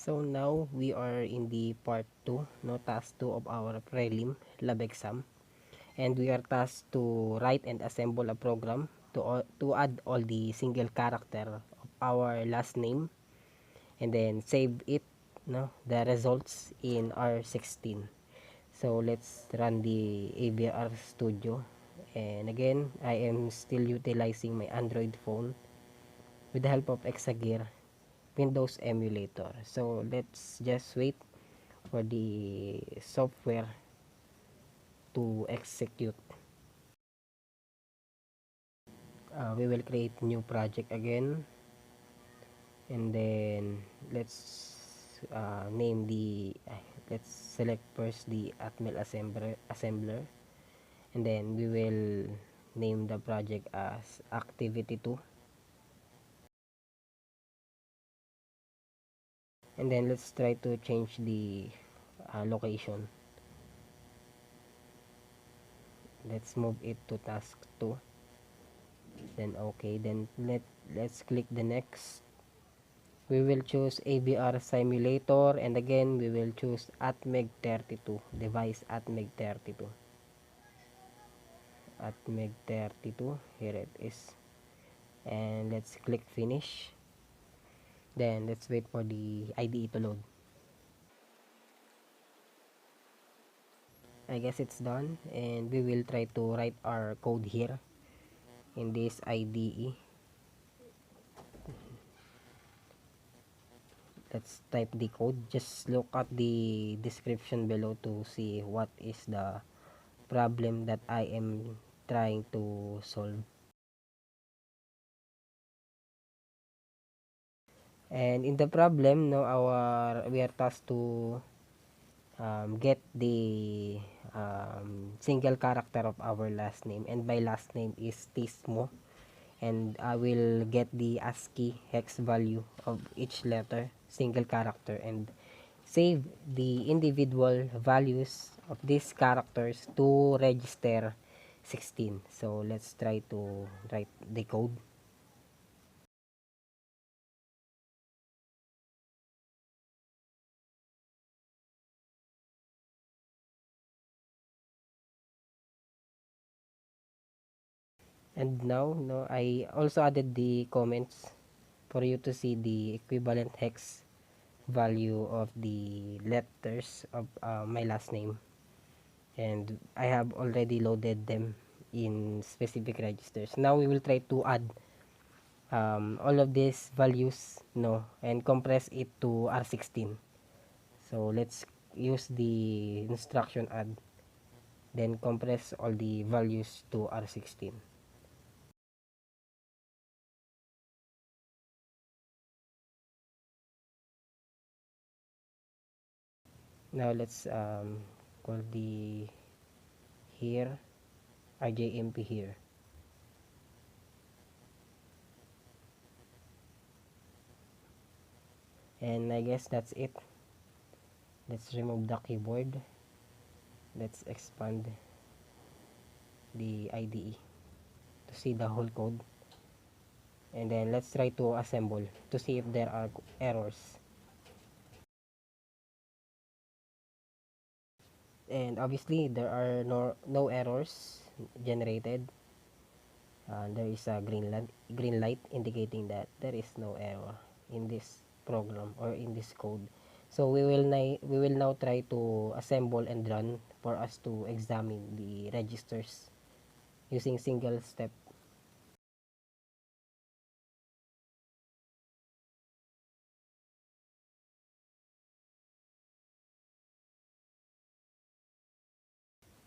So now we are in the part 2, no, task 2 of our prelim lab exam, and we are tasked to write and assemble a program to add all the single character of our last name and then save it, no, the results in R16. So let's run the AVR Studio, and again I am still utilizing my Android phone with the help of ExaGear Windows Emulator. So let's just wait for the software to execute. We will create new project again, and then name the let's select first the atmel assembler, and then we will name the project as activity 2, and then let's try to change the location. Let's move it to task 2, then okay, then let's click the next. We will choose AVR simulator, and again we will choose atmeg32 device, atmeg32, here it is, and let's click finish. Then let's wait for the IDE to load. I guess it's done, and we will try to write our code here in this IDE. Let's type the code. Just look at the description below to see what is the problem that I am trying to solve. And in the problem, no, we are tasked to get the single character of our last name, and my last name is Tismo, and I will get the ASCII hex value of each letter, single character, and save the individual values of these characters to register 16. So let's try to write the code. And now, no, I also added the comments for you to see the equivalent hex value of the letters of my last name, and I have already loaded them in specific registers. Now we will try to add all of these values, no, and compress it to R16. So let's use the instruction add, then compress all the values to R16. Now let's call the here RJMP here, and I guess that's it. Let's remove the keyboard. Let's expand the IDE to see the whole code, and then let's try to assemble to see if there are errors. And obviously there are no errors generated. There is a green light indicating that there is no error in this program or in this code. So we will now try to assemble and run for us to examine the registers using single step.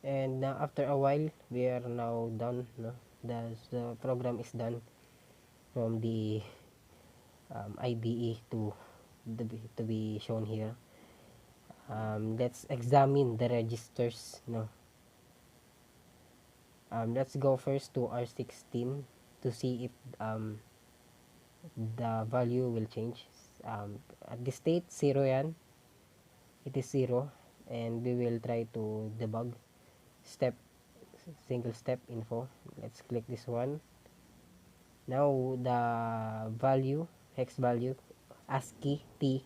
And after a while, we are now done, no? The program is done from the IDE to be shown here. Let's examine the registers, no? Let's go first to R16 to see if the value will change. At the state 0 yan, it is 0, and we will try to debug step single step info. Let's click this one. Now the value, hex value, ASCII T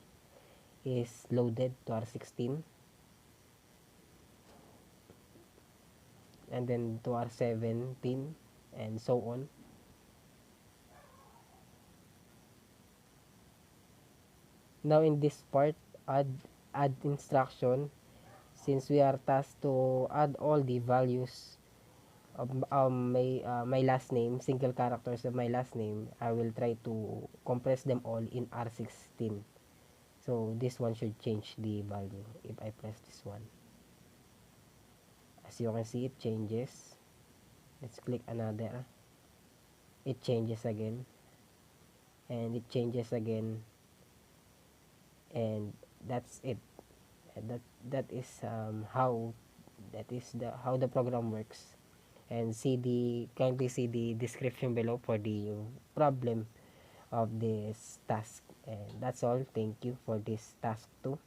is loaded to R16, and then to R17, and so on. Now in this part, add instruction. Since we are tasked to add all the values of my last name, single characters of my last name, I will try to compress them all in R16. So this one should change the value if I press this one. As you can see, it changes. Let's click another. It changes again, and it changes again, and that's it. That is how how the program works. And kindly see the description below for the problem of this task. And that's all. Thank you for this task 2.